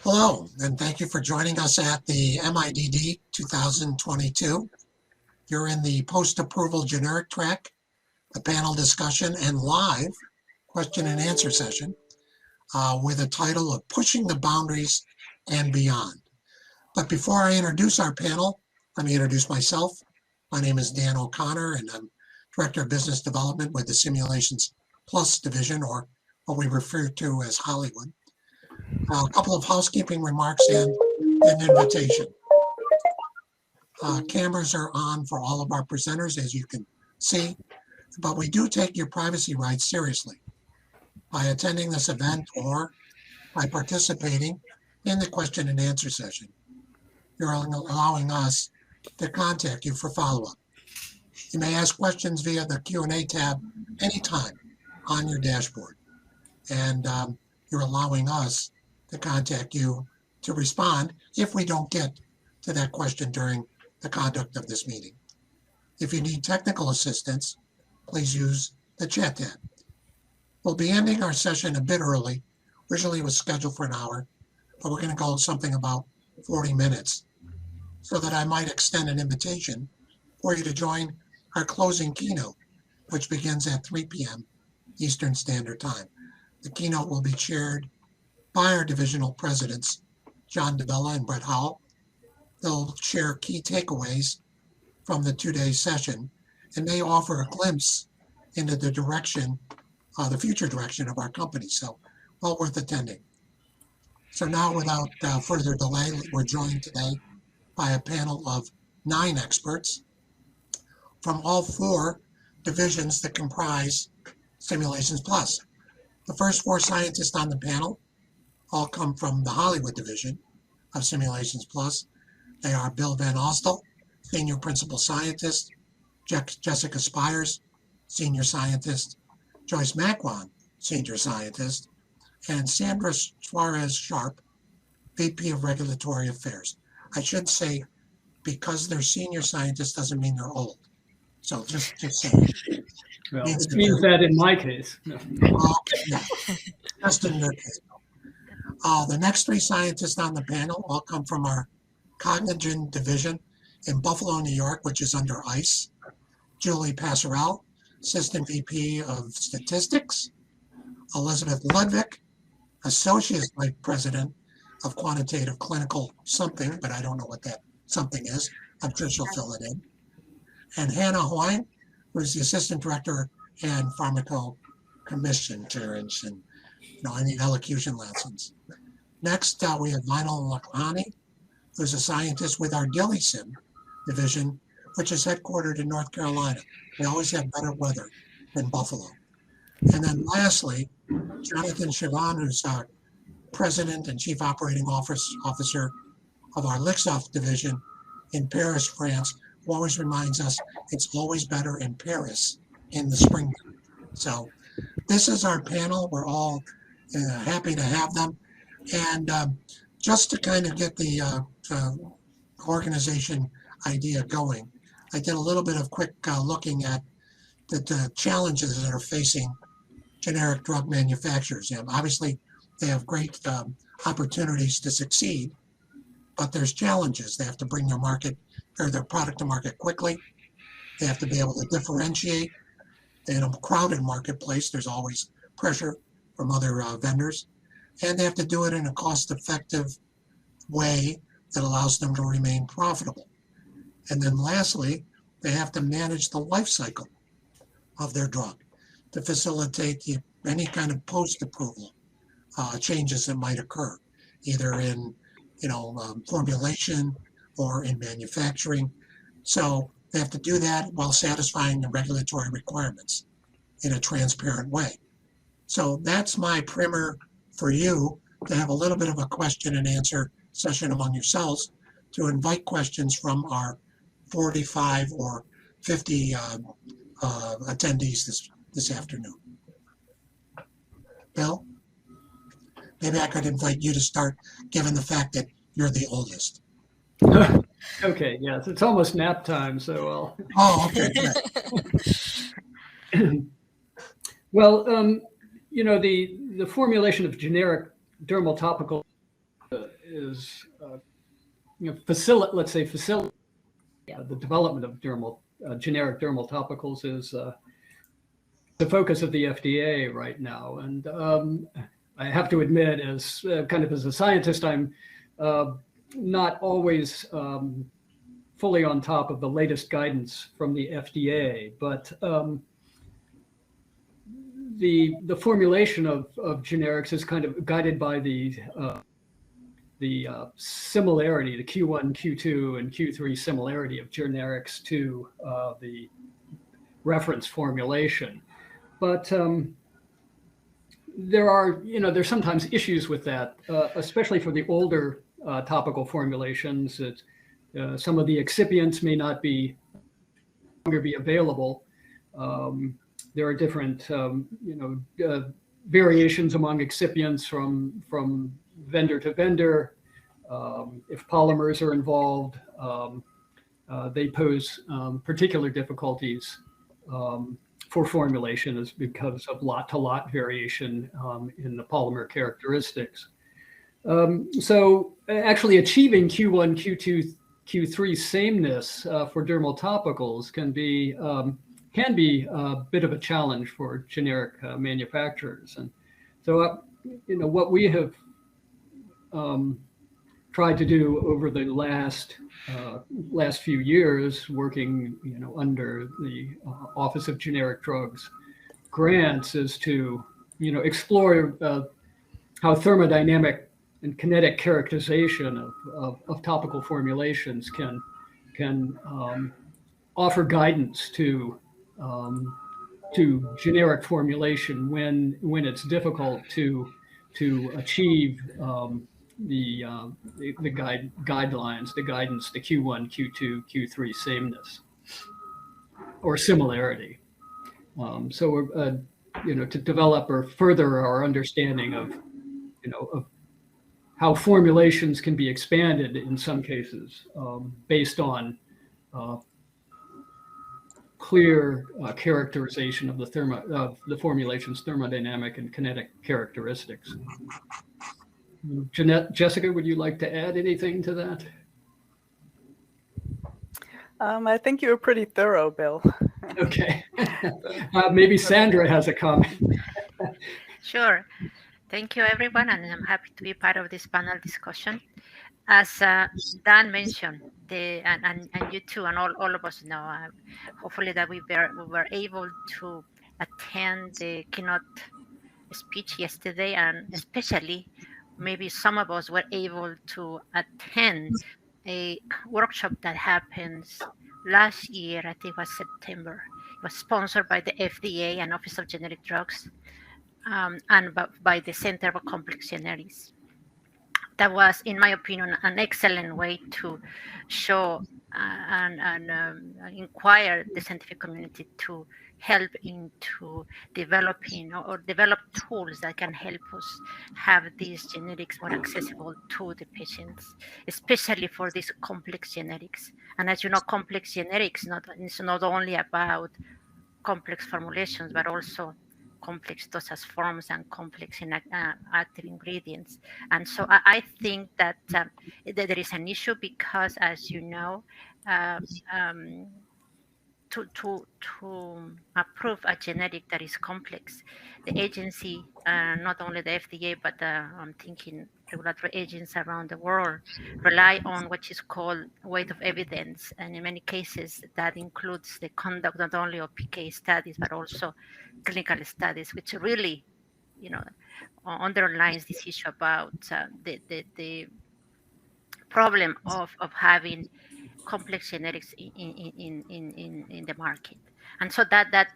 Hello, and thank you for joining us at the MIDD 2022. You're in the post-approval generic track, the panel discussion, and live question and answer session with a title of Pushing the Boundaries and Beyond. But before I introduce our panel, let me introduce myself. My name is Dan O'Connor, and I'm Director of Business Development with the Simulations Plus division, or what we refer to as Hollywood. A couple of housekeeping remarks and an invitation. Cameras are on for all of our presenters, as you can see, but we do take your privacy rights seriously. By attending this event or by participating in the question and answer session, you're allowing us to contact you for follow-up. You may ask questions via the Q&A tab anytime on your dashboard, and you're allowing us to contact you to respond if we don't get to that question during the conduct of this meeting. If you need technical assistance, please use the chat tab. We'll be ending our session a bit early. Originally it was scheduled for an hour, but we're going to go something about 40 minutes so that I might extend an invitation for you to join our closing keynote, which begins at 3 p.m. Eastern Standard Time. The keynote will be chaired by our divisional presidents, John DeBella and Brett Howell. They'll share key takeaways from the two-day session and may offer a glimpse into the direction, the future direction of our company. So well worth attending. So now without further delay, we're joined today by a panel of 9 experts from all 4 divisions that comprise Simulations Plus. The first 4 scientists on the panel all come from the Hollywood division of Simulations Plus. They are Bill Van Ostel, Senior Principal Scientist, Jessica Spires, Senior Scientist, Joyce Macwan, Senior Scientist, and Sandra Suarez-Sharp, VP of Regulatory Affairs. I should say, because they're senior scientists doesn't mean they're old. So just saying. Well, it means that in my case. No. Okay, yeah. Just in your case. The next 3 scientists on the panel all come from our Cognigen division in Buffalo, New York, which is under ICE. Julie Passerell, Assistant VP of Statistics. Elizabeth Ludwig, Associate Vice President of Quantitative Clinical something, but I don't know what that something is. I'm sure she'll fill it in. And Hannah Hoyne, who's the Assistant Director and Pharmacocommissioners and any elocution lessons. Next, we have Lionel Lakhani, who's a scientist with our DILISIM division, which is headquartered in North Carolina. We always have better weather than Buffalo. And then lastly, Jonathan Chavan, who's our President and Chief Operating Officer of our Lixoft division in Paris, France, who always reminds us it's always better in Paris in the spring. So this is our panel. We're all happy to have them. And just to kind of get the organization idea going, I did a little bit of quick looking at the challenges that are facing generic drug manufacturers. Obviously, they have great opportunities to succeed, but there's challenges. They have to bring their product to market quickly. They have to be able to differentiate. In a crowded marketplace, there's always pressure from other vendors. And they have to do it in a cost-effective way that allows them to remain profitable. And then lastly, they have to manage the life cycle of their drug to facilitate any kind of post-approval changes that might occur, either in formulation or in manufacturing. So they have to do that while satisfying the regulatory requirements in a transparent way. So that's my primer for you to have a little bit of a question and answer session among yourselves, to invite questions from our 45 or 50 attendees this afternoon. Bill, maybe I could invite you to start, given the fact that you're the oldest. Okay, yes, it's almost nap time, so I'll. Oh, okay. Well, the formulation of generic dermal topical let's say facilitate the development of generic dermal topicals is the focus of the FDA right now. And I have to admit, as kind of as a scientist, I'm not always fully on top of the latest guidance from the FDA, but the formulation of generics is kind of guided by the similarity, the Q1, Q2, and Q3 similarity of generics to the reference formulation. But there's sometimes issues with that, especially for the older topical formulations. That some of the excipients may not longer be available. There are different, variations among excipients from vendor to vendor. If polymers are involved, they pose particular difficulties for formulation is because of lot-to-lot variation in the polymer characteristics. So actually achieving Q1, Q2, Q3 sameness for dermal topicals can be a bit of a challenge for generic manufacturers. And so, what we have tried to do over the last few years, working under the Office of Generic Drugs grants, is to explore how thermodynamic and kinetic characterization of topical formulations can offer guidance to generic formulation when it's difficult to achieve the guidelines, the guidance, the Q1, Q2, Q3 sameness or similarity. So we're to develop or further our understanding of how formulations can be expanded in some cases based on clear characterization of the formulation's thermodynamic and kinetic characteristics. Jessica, would you like to add anything to that? I think you were pretty thorough, Bill. Okay. Maybe Sandra has a comment. Sure. Thank you, everyone, and I'm happy to be part of this panel discussion. As Dan mentioned, and you too, and all of us know, hopefully that we were able to attend the keynote speech yesterday, and especially maybe some of us were able to attend a workshop that happens last year. I think it was September. It was sponsored by the FDA and Office of Generic Drugs, and by the Center for Complex Generics. That was, in my opinion, an excellent way to show and inquire the scientific community to help into developing or develop tools that can help us have these genetics more accessible to the patients, especially for these complex genetics. And as you know, complex genetics is not only about complex formulations, but also complex dosage forms and complex active ingredients. And so I think that there is an issue because, as you know, to approve a genetic that is complex, the agency, not only the FDA, but I'm thinking regulatory agents around the world, rely on what is called weight of evidence. And in many cases, that includes the conduct not only of PK studies, but also clinical studies, which really, underlines this issue about the problem of having complex genetics in the market. And so that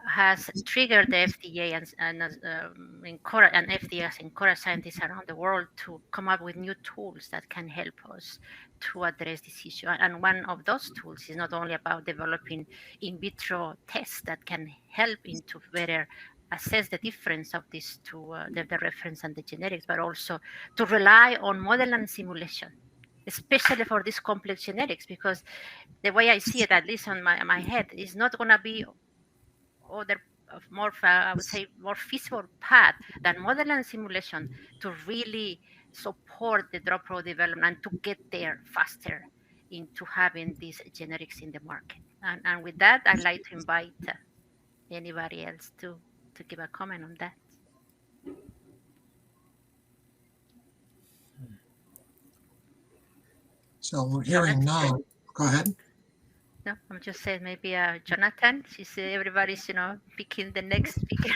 has triggered the FDA and FDA has encouraged scientists around the world to come up with new tools that can help us to address this issue. And one of those tools is not only about developing in vitro tests that can help into better assess the difference of these two, the reference and the genetics, but also to rely on model and simulation, especially for these complex genetics, because the way I see it, at least on my head, is not going to be other more, I would say, more feasible path than model and simulation to really support the drug product development to get there faster into having these generics in the market. And with that, I'd like to invite anybody else to give a comment on that. So we're hearing now. Go ahead. No, I'm just saying maybe Jonathan. She said everybody's, picking the next speaker.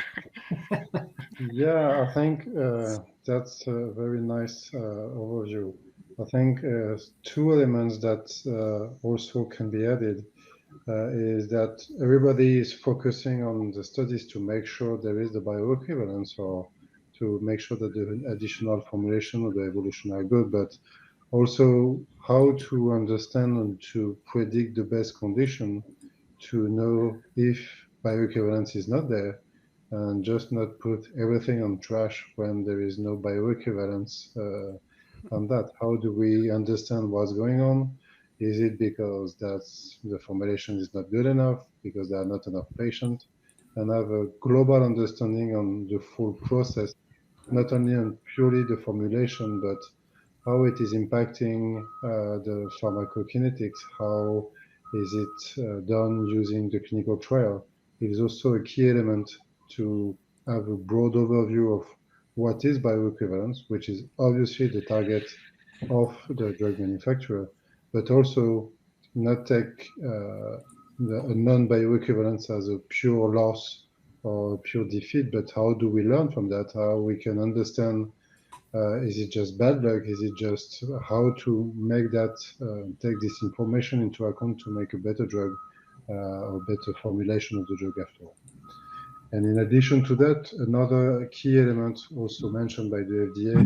Yeah, I think that's a very nice overview. I think two elements that also can be added is that everybody is focusing on the studies to make sure there is the bioequivalence or to make sure that the additional formulation or the evolution are good, but also how to understand and to predict the best condition to know if bioequivalence is not there and just not put everything on trash when there is no bioequivalence on that. How do we understand what's going on? Is it because that's the formulation is not good enough, because there are not enough patients, and have a global understanding on the full process, not only on purely the formulation, but how it is impacting the pharmacokinetics, how is it done using the clinical trial. It is also a key element to have a broad overview of what is bioequivalence, which is obviously the target of the drug manufacturer, but also not take a non-bioequivalence as a pure loss or pure defeat, but how do we learn from that? How we can understand is it just bad luck? Is it just how to make that, take this information into account to make a better drug or better formulation of the drug after all? And in addition to that, another key element also mentioned by the FDA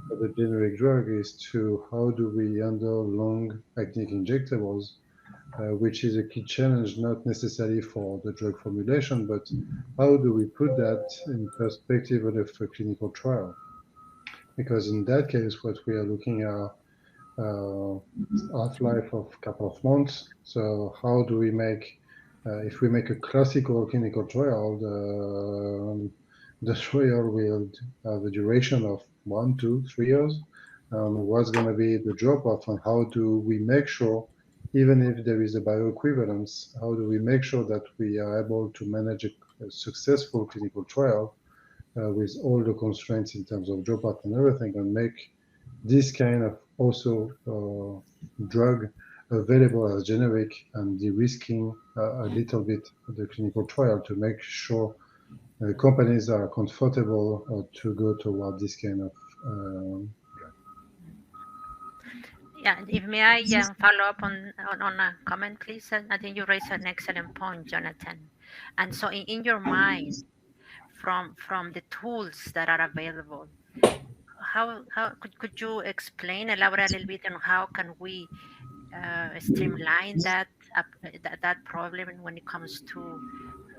for the generic drug is to how do we handle long-acting injectables, which is a key challenge, not necessarily for the drug formulation, but how do we put that in perspective of a clinical trial? Because in that case, what we are looking at half-life of a couple of months. So how do we make, if we make a classical clinical trial, the trial will have a duration of 1, 2, 3 years. What's going to be the drop-off, and how do we make sure, even if there is a bioequivalence, how do we make sure that we are able to manage a successful clinical trial with all the constraints in terms of dropout and everything, and make this kind of also drug available as generic and de-risking a little bit the clinical trial to make sure companies are comfortable to go toward this kind of drug. Yeah, if may I follow up on a comment, please? I think you raised an excellent point, Jonathan. And so in your mind, from the tools that are available, how could you explain, elaborate a little bit on how can we streamline that problem when it comes to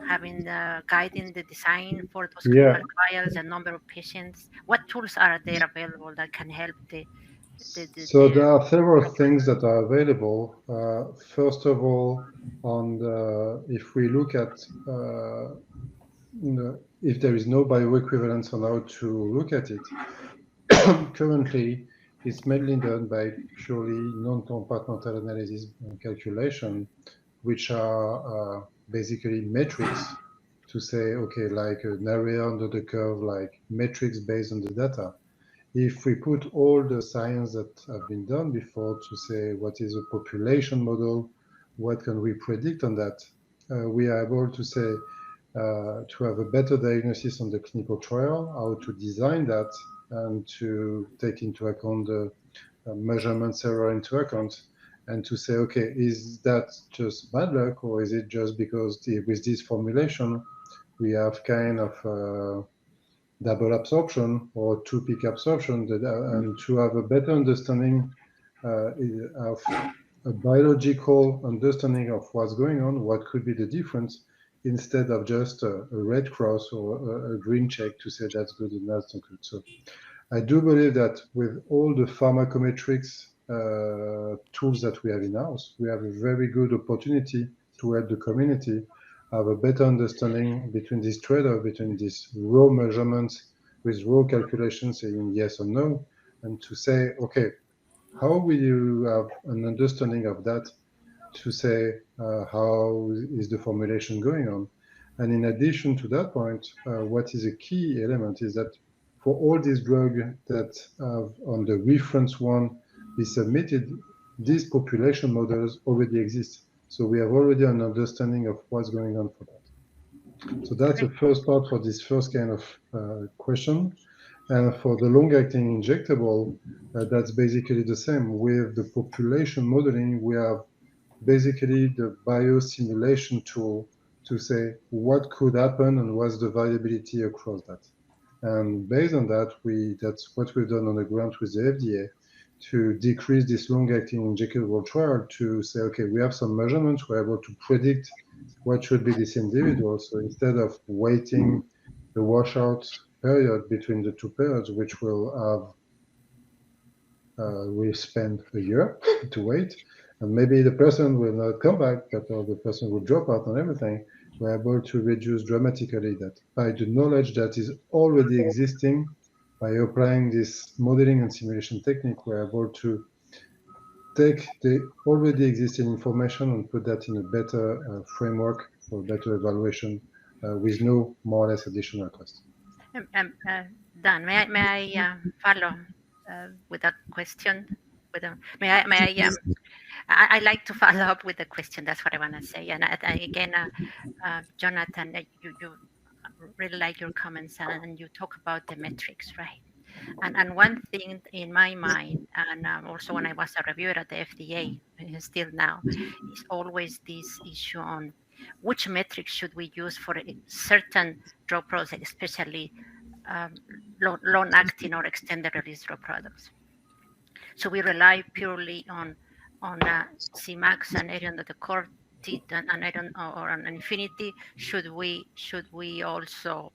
having guiding the design for those clinical trials, the number of patients? What tools are there available that can help So there are several things that are available. First of all, if we look at if there is no bioequivalence on how to look at it, currently it's mainly done by purely non-compartmental analysis and calculation, which are basically metrics to say, okay, like an area under the curve, like metrics based on the data. If we put all the science that have been done before to say what is a population model, what can we predict on that, we are able to say, to have a better diagnosis on the clinical trial, how to design that, and to take into account the measurements error into account, and to say, okay, is that just bad luck, or is it just because with this formulation we have kind of double absorption or two-peak absorption, and to have a better understanding of a biological understanding of what's going on, what could be the difference, instead of just a red cross or a green check to say that's good and that's not good. So I do believe that with all the pharmacometrics tools that we have in-house, we have a very good opportunity to help the community have a better understanding between this trade-off, between these raw measurements with raw calculations saying yes or no, and to say, okay, how will you have an understanding of that to say how is the formulation going on? And in addition to that point, what is a key element is that for all these drugs that have on the reference one be submitted, these population models already exist. So we have already an understanding of what's going on for that. So that's the first part for this first kind of question. And for the long-acting injectable, that's basically the same. With the population modeling, we have basically the biosimulation tool to say what could happen and what's the variability across that. And based on that, that's what we've done on the ground with the FDA to decrease this long-acting injectable trial to say, okay, we have some measurements, we're able to predict what should be this individual. So instead of waiting the washout period between the two periods, which will have, we spend a year to wait, and maybe the person will not come back, but or the person will drop out and everything, we're able to reduce dramatically that by the knowledge that is already existing. By applying this modeling and simulation technique, we're able to take the already existing information and put that in a better framework for better evaluation with no more or less additional cost. Dan, may I follow with that question? I like to follow up with the question. That's what I want to say. And again, Jonathan, you really like your comments and you talk about the metrics, right? And one thing in my mind, and also when I was a reviewer at the FDA, still now, is always this issue on which metrics should we use for certain drug products, especially long-acting or extended release drug products. So we rely purely on Cmax and area under the curve, and area or on infinity. Should we also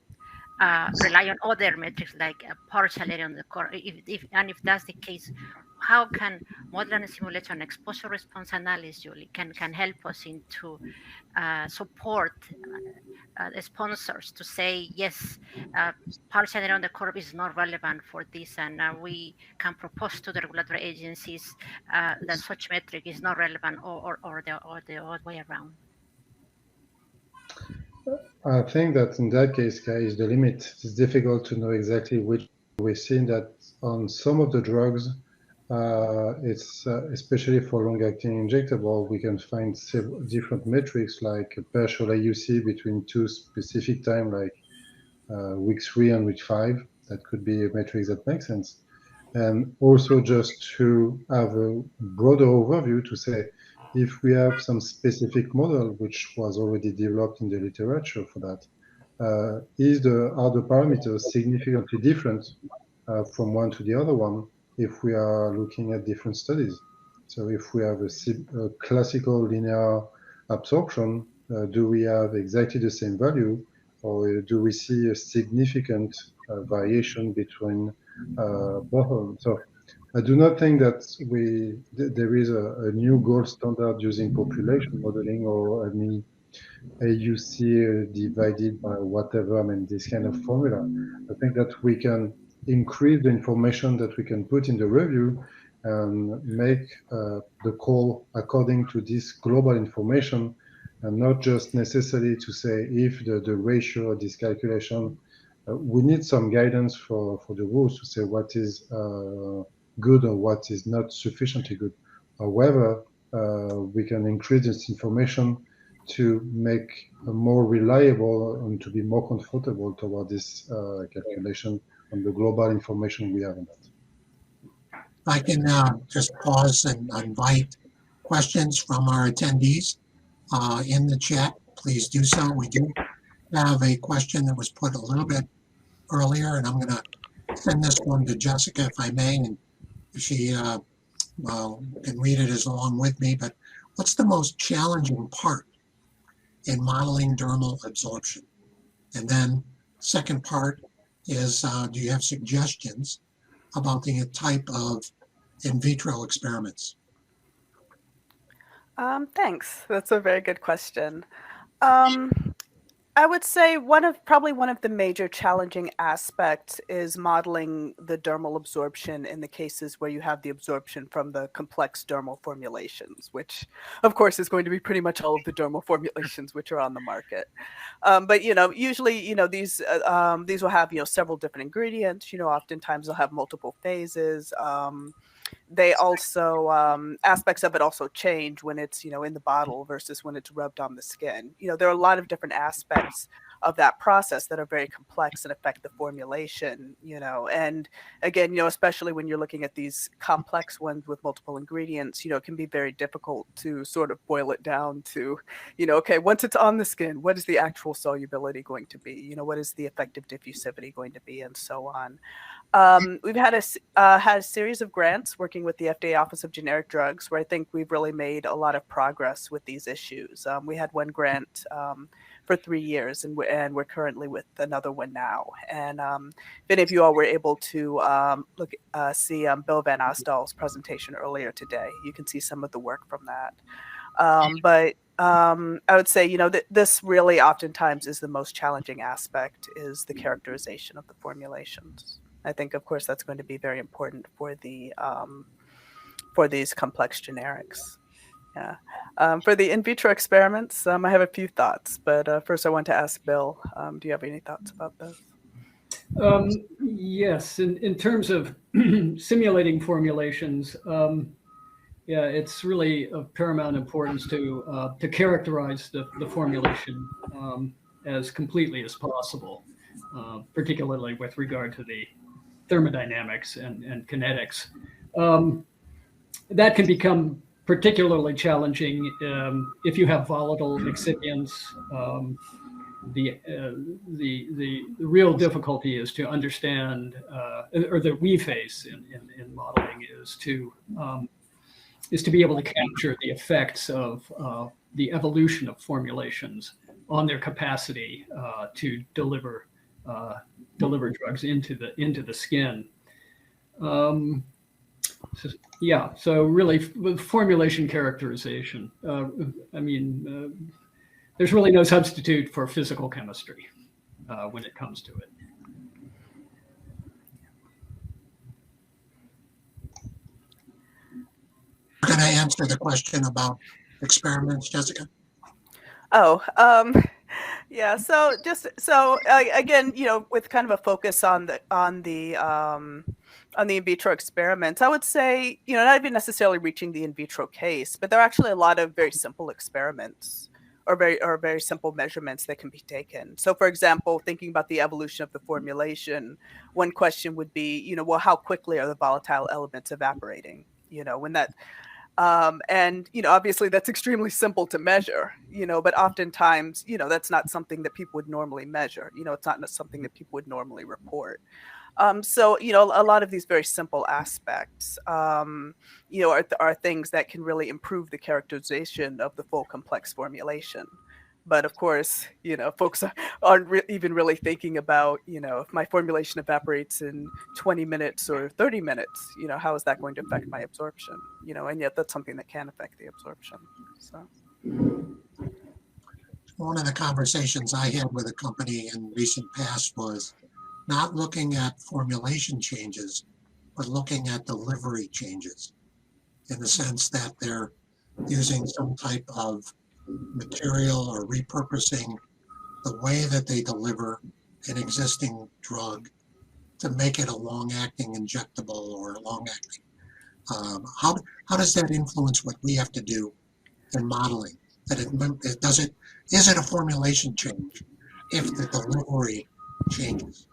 rely on other metrics like a partial area on the core? If that's the case, how can modeling and simulation exposure response analysis can help us into support the sponsors to say yes, partial area on the curve is not relevant for this, and we can propose to the regulatory agencies that such metric is not relevant, or the other way around. I think that in that case, guys, the limit is difficult to know exactly which. We've seen that on some of the drugs, it's especially for long-acting injectable, we can find several different metrics like a partial AUC between two specific time, like week 3 and week 5. That could be a metric that makes sense. And also just to have a broader overview to say, if we have some specific model which was already developed in the literature for that, are the parameters significantly different from one to the other one if we are looking at different studies? So if we have a classical linear absorption, do we have exactly the same value, or do we see a significant variation between both of them? So I do not think that there is a new gold standard using population modeling or any AUC divided by whatever, I mean, this kind of formula. I think that we can increase the information that we can put in the review and make the call according to this global information, and not just necessarily to say if the ratio of this calculation. We need some guidance for the rules to say what is good or what is not sufficiently good. However, we can increase this information to make more reliable and to be more comfortable toward this calculation on the global information we have in that. I can just pause and invite questions from our attendees in the chat. Please do so. We do have a question that was put a little bit earlier, and I'm going to send this one to Jessica, if I may, and she can read it as along with me. But what's the most challenging part in modeling dermal absorption? And then second part is, do you have suggestions about the type of in vitro experiments? Thanks. That's a very good question. I would say probably one of the major challenging aspects is modeling the dermal absorption in the cases where you have the absorption from the complex dermal formulations, which of course is going to be pretty much all of the dermal formulations which are on the market. But usually these will have several different ingredients. Oftentimes they'll have multiple phases. They also aspects of it also change when it's in the bottle versus when it's rubbed on the skin. There are a lot of different aspects of that process that are very complex and affect the formulation. And again, especially when you're looking at these complex ones with multiple ingredients, it can be very difficult to sort of boil it down to okay, once it's on the skin, what is the actual solubility going to be? What is the effective diffusivity going to be, and so on. We've had a series of grants working with the FDA Office of Generic Drugs, where I think we've really made a lot of progress with these issues. We had one grant for 3 years, and we're currently with another one now. And if any of you all were able to see Bill Van Ostaal's presentation earlier today, you can see some of the work from that. But I would say, this really oftentimes is the most challenging aspect, is the characterization of the formulations. I think, of course, that's going to be very important for these complex generics. Yeah. For the in vitro experiments, I have a few thoughts, but first I want to ask Bill, do you have any thoughts about those? Yes, in terms of simulating formulations, yeah, it's really of paramount importance to characterize the formulation as completely as possible, particularly with regard to the thermodynamics and kinetics. That can become particularly challenging if you have volatile excipients. The real difficulty is to understand, or that we face in modeling, is to be able to capture the effects of the evolution of formulations on their capacity to deliver drugs into the skin. So really, with formulation characterization, there's really no substitute for physical chemistry when it comes to it. You're going to answer the question about experiments, Jessica? Oh, yeah. So again, with kind of a focus on the in vitro experiments, I would say, not even necessarily reaching the in vitro case, but there are actually a lot of very simple experiments or very simple measurements that can be taken. So, for example, thinking about the evolution of the formulation, one question would be, well, how quickly are the volatile elements evaporating? When that and obviously that's extremely simple to measure, but oftentimes, that's not something that people would normally measure. It's not something that people would normally report. So, a lot of these very simple aspects, are things that can really improve the characterization of the full complex formulation. But of course, folks aren't even really thinking about, if my formulation evaporates in 20 minutes or 30 minutes, how is that going to affect my absorption? And yet that's something that can affect the absorption. So. One of the conversations I had with a company in recent past was not looking at formulation changes, but looking at delivery changes, in the sense that they're using some type of material or repurposing the way that they deliver an existing drug to make it a long-acting injectable or a long-acting. How does that influence what we have to do in modeling? Is it a formulation change if the delivery changes?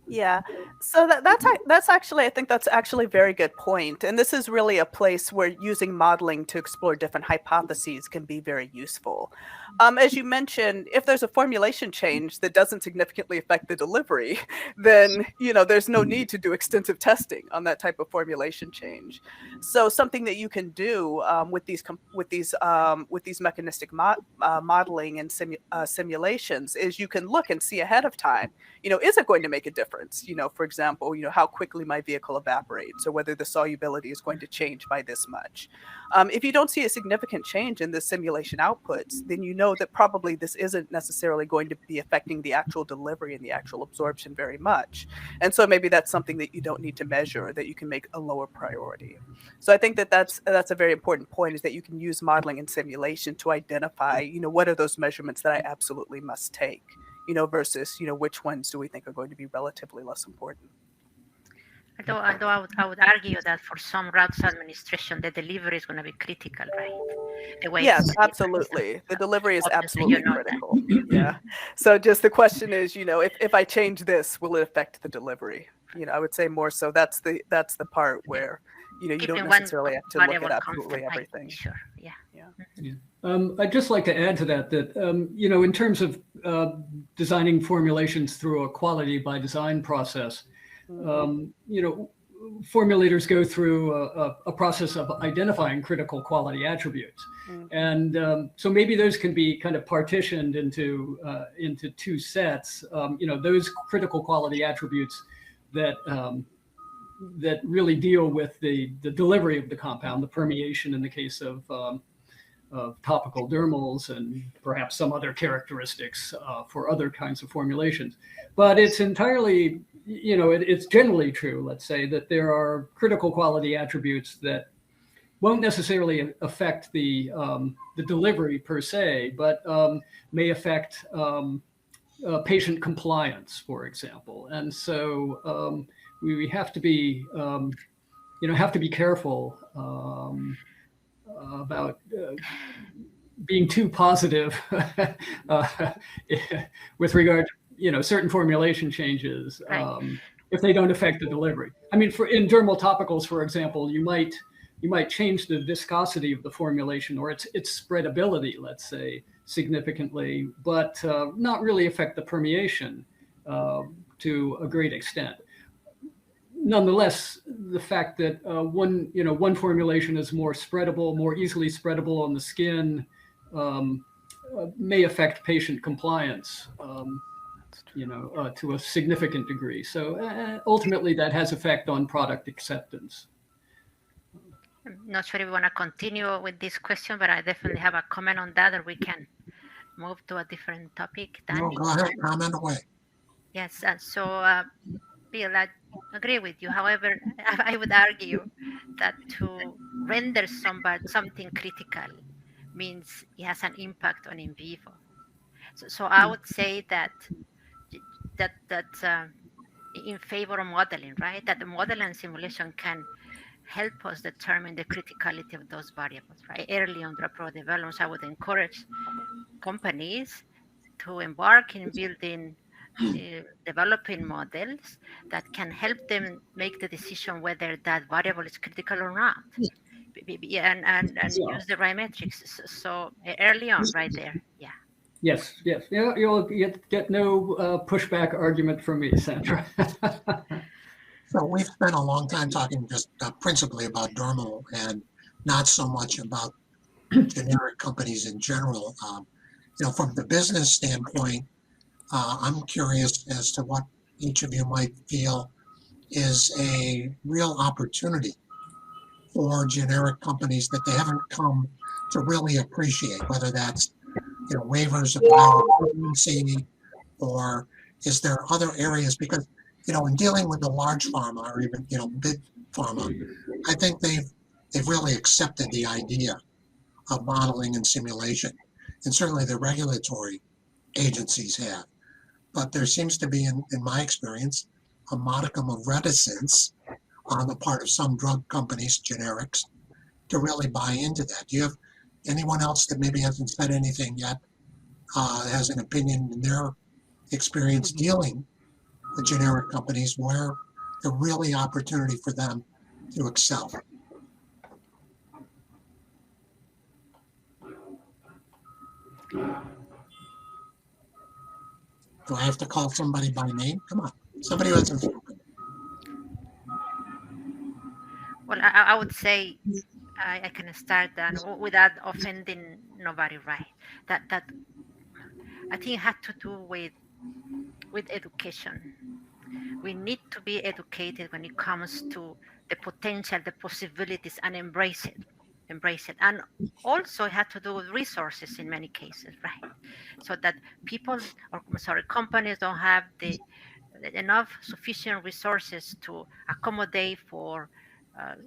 Yeah, so that's actually, I think that's actually a very good point. And this is really a place where using modeling to explore different hypotheses can be very useful. As you mentioned, if there's a formulation change that doesn't significantly affect the delivery, then there's no need to do extensive testing on that type of formulation change. So something that you can do with these mechanistic modeling and simulations is you can look and see ahead of time. Is it going to make a difference? For example, how quickly my vehicle evaporates, or whether the solubility is going to change by this much. If you don't see a significant change in the simulation outputs, then know that probably this isn't necessarily going to be affecting the actual delivery and the actual absorption very much. And so maybe that's something that you don't need to measure, or that you can make a lower priority. So I think that that's a very important point, is that you can use modeling and simulation to identify, what are those measurements that I absolutely must take, versus, which ones do we think are going to be relatively less important. Although I would argue that for some routes administration, the delivery is going to be critical, right? The way Yes, it's delivered. absolutely. The delivery is Obviously, you absolutely know that. critical. Yeah. So just the question is, if I change this, will it affect the delivery? I would say more so that's the part where, you Keeping don't one necessarily have to look variable at absolutely constant, everything. Sure. Yeah. I'd just like to add to that, in terms of designing formulations through a quality by design process, formulators go through a process of identifying critical quality attributes. And so maybe those can be kind of partitioned into two sets. Those critical quality attributes that really deal with the delivery of the compound, the permeation in the case of topical dermals, and perhaps some other characteristics for other kinds of formulations. But it's entirely, it's generally true, let's say, that there are critical quality attributes that won't necessarily affect the delivery per se, but may affect patient compliance, for example. And so we have to be, careful about being too positive with regard to certain formulation changes, if they don't affect the delivery. I mean, in dermal topicals, for example, you might change the viscosity of the formulation or its spreadability, let's say, significantly, but not really affect the permeation to a great extent. Nonetheless, the fact that one formulation is more spreadable, more easily spreadable on the skin, may affect patient compliance, to a significant degree. So ultimately, that has effect on product acceptance. I'm not sure if we want to continue with this question, but I definitely have a comment on that, or we can move to a different topic. No, go ahead, comment away. Yes, so Bill, I agree with you. However, I would argue that to render something critical means it has an impact on in vivo. So I would say that in favor of modeling, right? That the model and simulation can help us determine the criticality of those variables, right? Early on drug product development, I would encourage companies to embark in building developing models that can help them make the decision whether that variable is critical or not, and use the right metrics. So early on, right there, yeah. Yes. You'll get no pushback argument from me, Sandra. So we've spent a long time talking just principally about dermal and not so much about generic companies in general. From the business standpoint, I'm curious as to what each of you might feel is a real opportunity for generic companies that they haven't come to really appreciate, whether that's waivers of bioequivalency, or is there other areas? Because in dealing with the large pharma or even big pharma, I think they've really accepted the idea of modeling and simulation, and certainly the regulatory agencies have. But there seems to be, in my experience, a modicum of reticence on the part of some drug companies, generics, to really buy into that. Do you have anyone else that maybe hasn't said anything yet, has an opinion in their experience dealing with generic companies where there's really opportunity for them to excel? Do I have to call somebody by name? Come on, somebody who hasn't spoken. Well, I would say I can start that without offending nobody, right? That I think it had to do with education. We need to be educated when it comes to the potential, the possibilities, and embrace it. embrace it. And also it had to do with resources in many cases, right? So that people, or sorry, companies don't have the enough sufficient resources to accommodate for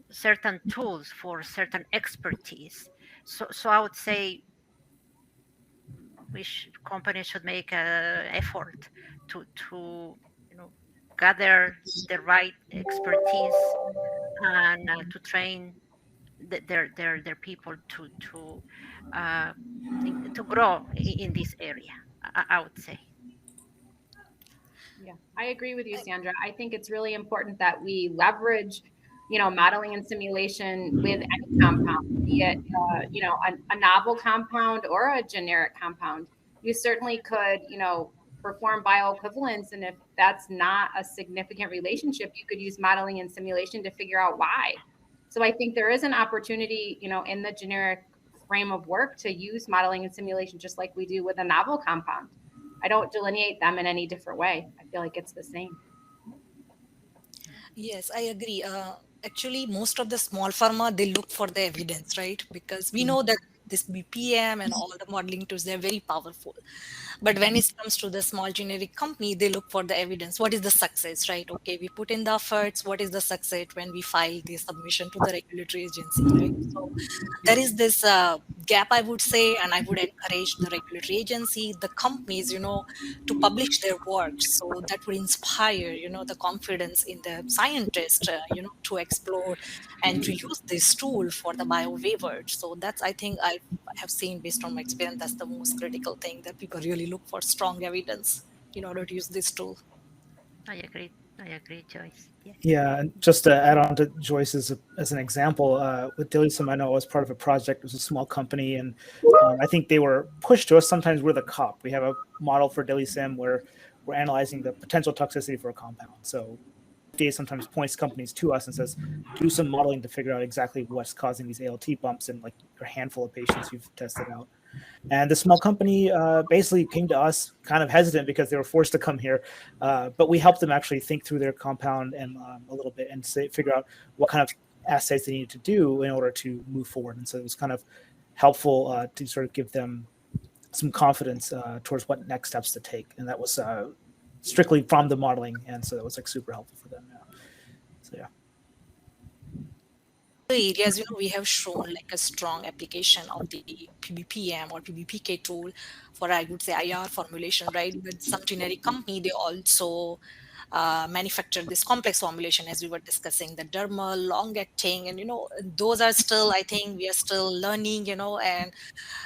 certain tools, for certain expertise. So I would say companies should make an effort to gather the right expertise and to train their people uh, to grow in this area. I would say. Yeah, I agree with you, Sandra. I think it's really important that we leverage, modeling and simulation with any compound, be it, a novel compound or a generic compound. You certainly could, perform bioequivalence, and if that's not a significant relationship, you could use modeling and simulation to figure out why. So I think there is an opportunity, in the generic frame of work to use modeling and simulation just like we do with a novel compound. I don't delineate them in any different way. I feel like it's the same. Yes, I agree. Actually, most of the small pharma, they look for the evidence, right? Because we know that this BPM and all the modeling tools, they're very powerful. But when it comes to the small generic company, they look for the evidence. What is the success, right? Okay, we put in the efforts. What is the success when we file the submission to the regulatory agency, right? So there is this gap, I would say, and I would encourage the regulatory agency, the companies, to publish their work. So that would inspire, the confidence in the scientist, to explore and to use this tool for the bio waiver. So that's, I think, I have seen based on my experience, that's the most critical thing, that people really look for strong evidence in order to use this tool. I agree, Joyce. Yes. Yeah, and just to add on to Joyce as an example, with DILIsym, I know I was part of a project. It was a small company, and I think they were pushed to us. Sometimes we're the cop. We have a model for DILIsym where we're analyzing the potential toxicity for a compound. So FDA sometimes points companies to us and says, do some modeling to figure out exactly what's causing these ALT bumps in like a handful of patients you've tested out. And the small company basically came to us kind of hesitant because they were forced to come here. But we helped them actually think through their compound and a little bit and figure out what kind of assays they needed to do in order to move forward. And so it was kind of helpful to sort of give them some confidence towards what next steps to take. And that was strictly from the modeling. And so that was like super helpful for them. Yeah. So, yeah. Areas, we have shown like a strong application of the PBPM or PBPK tool for, I would say, IR formulation, right? But some generic company, they also manufacture this complex formulation, as we were discussing, the dermal, long-acting, and those are still, I think, we are still learning, and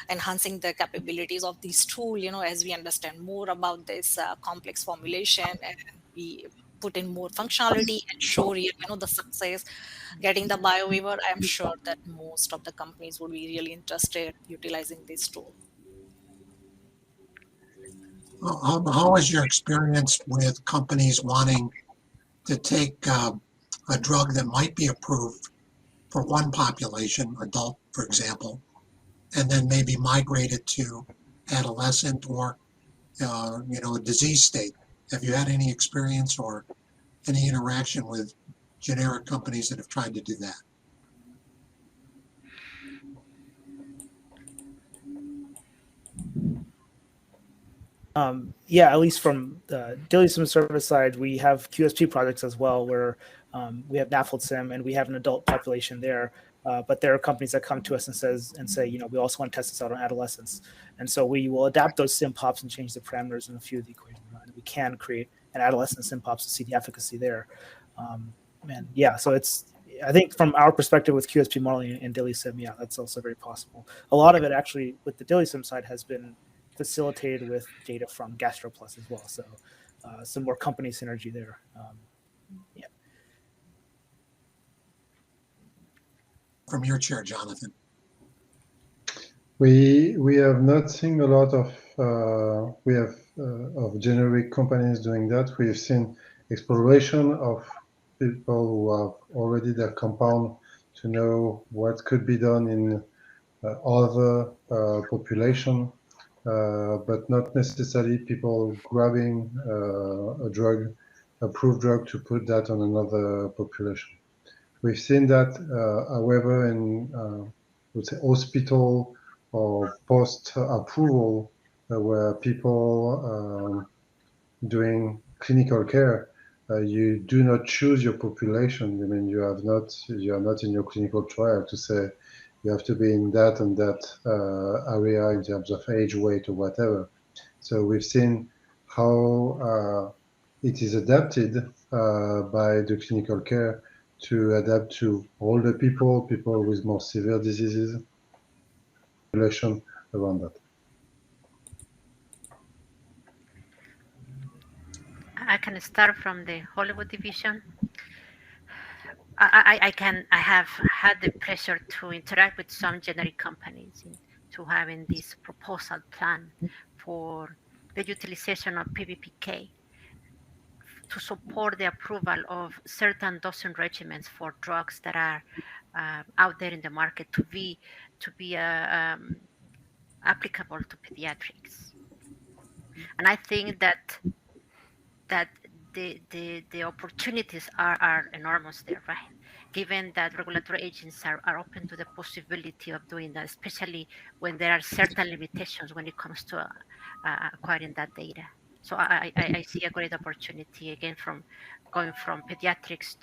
enhancing the capabilities of this tool, as we understand more about this complex formulation, and we put in more functionality and show the success getting the bio waiver. I'm sure that most of the companies would be really interested utilizing this tool. How is your experience with companies wanting to take a drug that might be approved for one population, adult, for example, and then maybe migrate it to adolescent or a disease state? Have you had any experience or any interaction with generic companies that have tried to do that? Yeah, at least from the DILIsym service side, we have QSP projects as well, where we have NAFLDsym and we have an adult population there. But there are companies that come to us and say, we also want to test this out on adolescents. And so we will adapt those sim pops and change the parameters in a few of the equations. And we can create an adolescent sim pops to see the efficacy there. And yeah, so I think from our perspective with QSP modeling and DILIsym, yeah, that's also very possible. A lot of it actually with the DILIsym side has been facilitated with data from GastroPlus as well. So some more company synergy there. Yeah. From your chair, Jonathan. We have not seen a lot of of generic companies doing that. We've seen exploration of people who have already their compound to know what could be done in other population, but not necessarily people grabbing a drug, approved drug, to put that on another population. We've seen that, however, in would say, hospital or post-approval, where people doing clinical care, you do not choose your population. I mean, you are not in your clinical trial to say you have to be in that and that area in terms of age, weight, or whatever. So we've seen how it is adapted by the clinical care to adapt to older people with more severe diseases, population around that. I can start from the Hollywood division. I have had the pleasure to interact with some generic companies to having this proposal plan for the utilization of PBPK to support the approval of certain dosing regimens for drugs that are out there in the market to be applicable to pediatrics. And I think that the opportunities are enormous there, right? Given that regulatory agents are open to the possibility of doing that, especially when there are certain limitations when it comes to acquiring that data. So I see a great opportunity again from going from pediatrics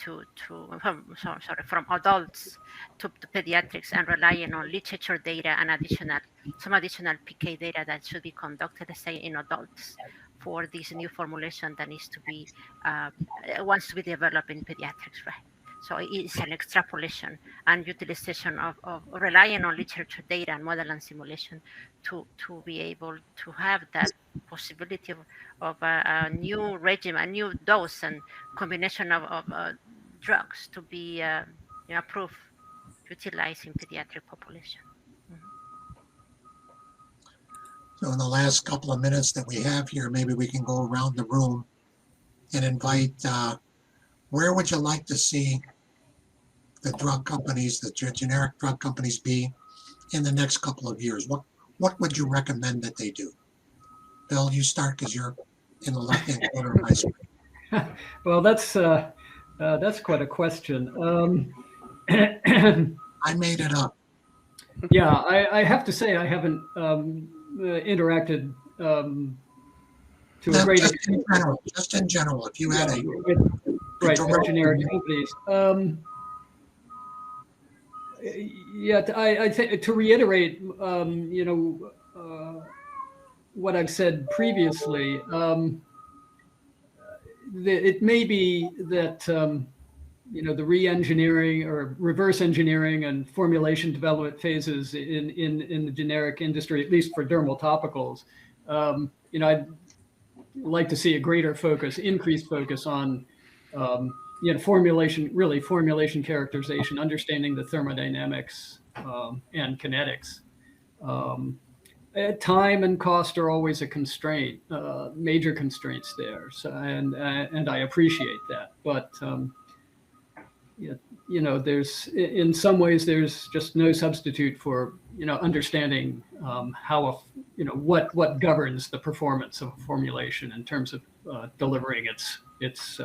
from adults to pediatrics and relying on literature data and some additional PK data that should be conducted, let's say, in adults for this new formulation that needs to be wants to be developed in pediatrics, right? So it's an extrapolation and utilization of relying on literature data and model and simulation to be able to have that possibility of a new regimen, a new dose and combination of drugs to be approved, utilized in pediatric population. So in the last couple of minutes that we have here, maybe we can go around the room and invite, where would you like to see the drug companies, the generic drug companies be in the next couple of years? What would you recommend that they do? Bill, you start because you're in the left-hand corner of my screen. Well, that's quite a question. I made it up. Yeah, I have to say I haven't interacted to a great extent. Just in general, if you had a with generic companies. I think to reiterate, what I've said previously, it may be that the re-engineering or reverse engineering and formulation development phases in the generic industry, at least for dermal topicals, I'd like to see a greater focus, increased focus on formulation characterization, understanding the thermodynamics and kinetics. Time and cost are always a constraint, major constraints there. So, and I appreciate that, but there's in some ways there's just no substitute for understanding how what governs the performance of a formulation in terms of delivering its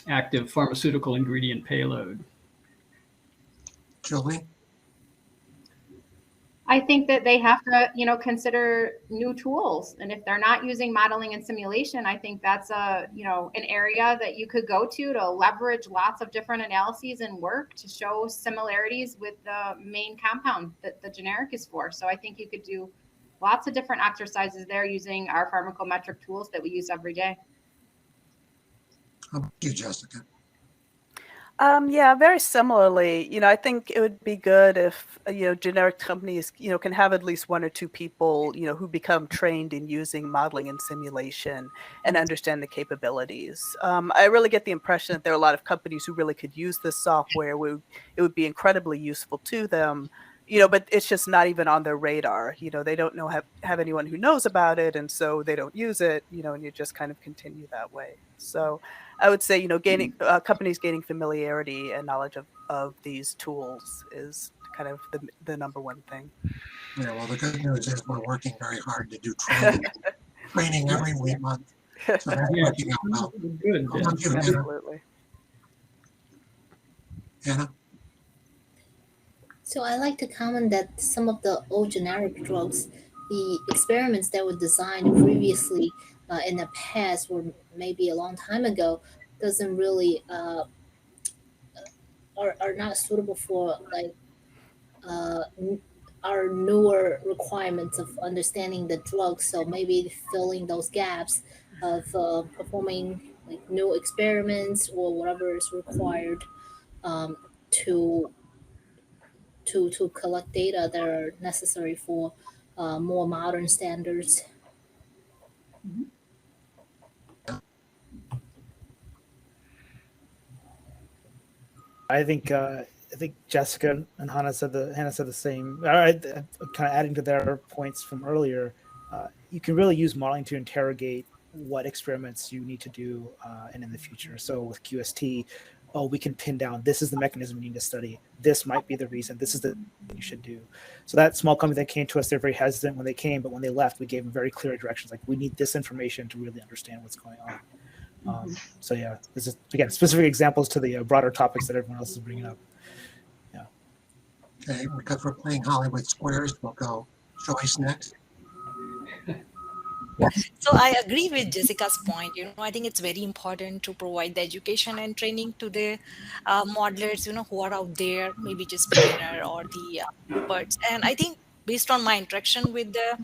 active pharmaceutical ingredient payload. Julie? I think that they have to, consider new tools. And if they're not using modeling and simulation, I think that's an area that you could go to leverage lots of different analyses and work to show similarities with the main compound that the generic is for. So I think you could do lots of different exercises there using our pharmacometric tools that we use every day. How about you, Jessica? Yeah, very similarly, I think it would be good if, generic companies, can have at least one or two people, who become trained in using modeling and simulation and understand the capabilities. I really get the impression that there are a lot of companies who really could use this software. It would be incredibly useful to them, but it's just not even on their radar. They don't have anyone who knows about it, and so they don't use it, and you just kind of continue that way. So I would say, companies gaining familiarity and knowledge of these tools is kind of the number one thing. Yeah, well, the good news is we're working very hard to do training every month. So that's working out well. Good. How about you, Hannah? Absolutely. Hannah? So I like to comment that some of the old generic drugs, the experiments that were designed previously in the past or maybe a long time ago, doesn't really are not suitable for like uh, n- our newer requirements of understanding the drug. So maybe filling those gaps of performing like new experiments or whatever is required um, to to collect data that are necessary for more modern standards. I think Jessica and Hannah said the same. Kind of adding to their points from earlier, you can really use modeling to interrogate what experiments you need to do and in the future. So with QST, oh, we can pin down this is the mechanism we need to study. This might be the reason. This is the thing you should do. So that small company that came to us, they're very hesitant when they came, but when they left, we gave them very clear directions. Like we need this information to really understand what's going on. So yeah, this is again specific examples to the broader topics that everyone else is bringing up. Yeah. Okay, because we're playing Hollywood Squares, we'll go Joyce next. So I agree with Jessica's point. I think it's very important to provide the education and training to the modelers, who are out there, maybe just beginner or the experts. And I think based on my interaction with the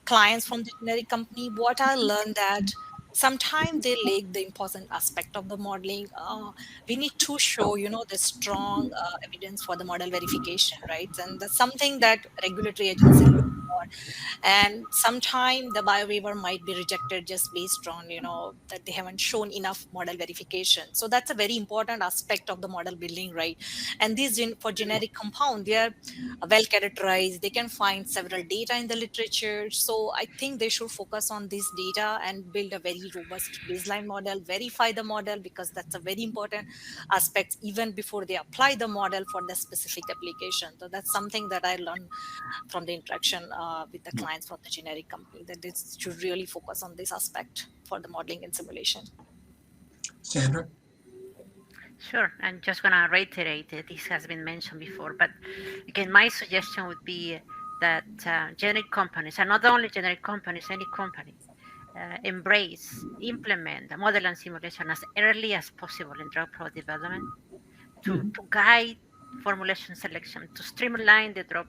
clients from the generic company, what I learned that sometimes they lack the important aspect of the modeling. We need to show, the strong evidence for the model verification, right? And that's something that regulatory agencies look for. And sometimes the biowaiver might be rejected just based on that they haven't shown enough model verification. So that's a very important aspect of the model building, right? And these for generic compound, they are well characterized, they can find several data in the literature. So I think they should focus on this data and build a very robust baseline model, verify the model, because that's a very important aspect even before they apply the model for the specific application. So that's something that I learned from the interaction with the clients from the generic company, that they should really focus on this aspect for the modeling and simulation. Sandra? Sure. I'm just going to reiterate that this has been mentioned before. But again, my suggestion would be that generic companies, and not only generic companies, any company, embrace, implement the model and simulation as early as possible in drug product development to guide formulation selection, to streamline the drug.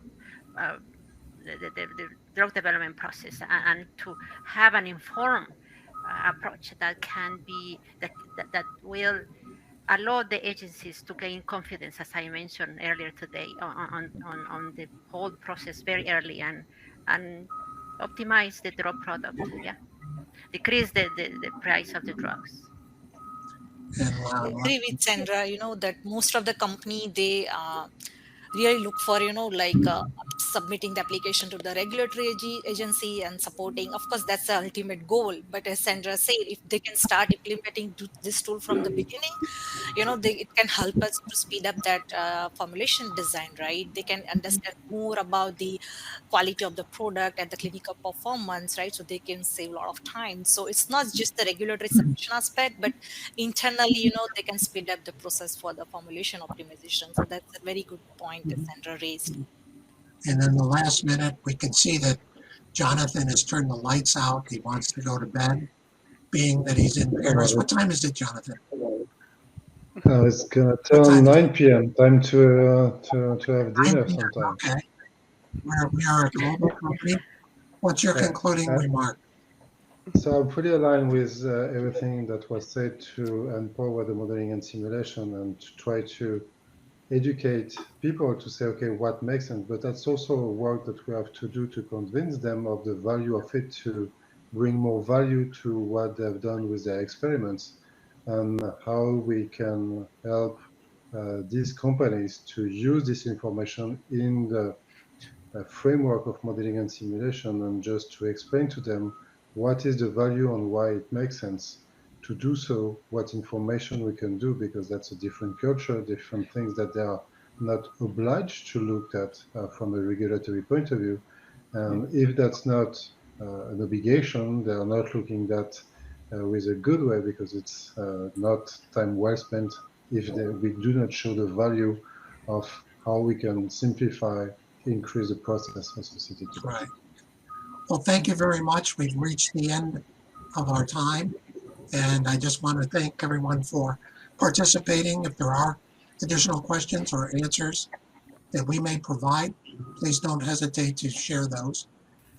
The drug development process, and to have an informed approach that can be that will allow the agencies to gain confidence, as I mentioned earlier today, on the whole process very early, and optimize the drug product. Yeah, decrease the price of the drugs. And I agree with Sandra, that most of the company, they really look for, submitting the application to the regulatory agency and supporting. Of course, that's the ultimate goal. But as Sandra said, if they can start implementing this tool from the beginning, it can help us to speed up that formulation design, right? They can understand more about the quality of the product and the clinical performance, right? So they can save a lot of time. So it's not just the regulatory submission aspect, but internally, they can speed up the process for the formulation optimization. So that's a very good point that Sandra raised. in the last minute, we can see that Jonathan has turned the lights out. He wants to go to bed, being that he's in Paris. What time is it, Jonathan? It's gonna turn 9 p.m. Time to have dinner sometime. Okay. We are a global company. What's your concluding remark? So I'm pretty aligned with everything that was said to empower the modeling and simulation and to try to educate people to say, okay, what makes sense? But that's also work that we have to do to convince them of the value of it, to bring more value to what they've done with their experiments, and how we can help these companies to use this information in the framework of modeling and simulation, and just to explain to them what is the value and why it makes sense to do so, what information we can do, because that's a different culture, different things that they are not obliged to look at from a regulatory point of view. And if that's not an obligation, they are not looking at with a good way, because it's not time well spent if we do not show the value of how we can simplify, increase the process associated to that. Right. Well, thank you very much. We've reached the end of our time. And I just want to thank everyone for participating. If there are additional questions or answers that we may provide, please don't hesitate to share those.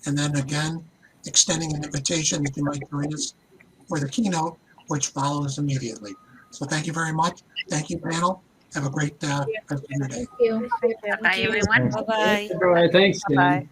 And then again, extending an invitation that you might join us for the keynote, which follows immediately. So thank you very much. Thank you, panel. Have a great rest of your day. Thank you. Bye, everyone. Bye bye. All right, thanks, Dan. Bye.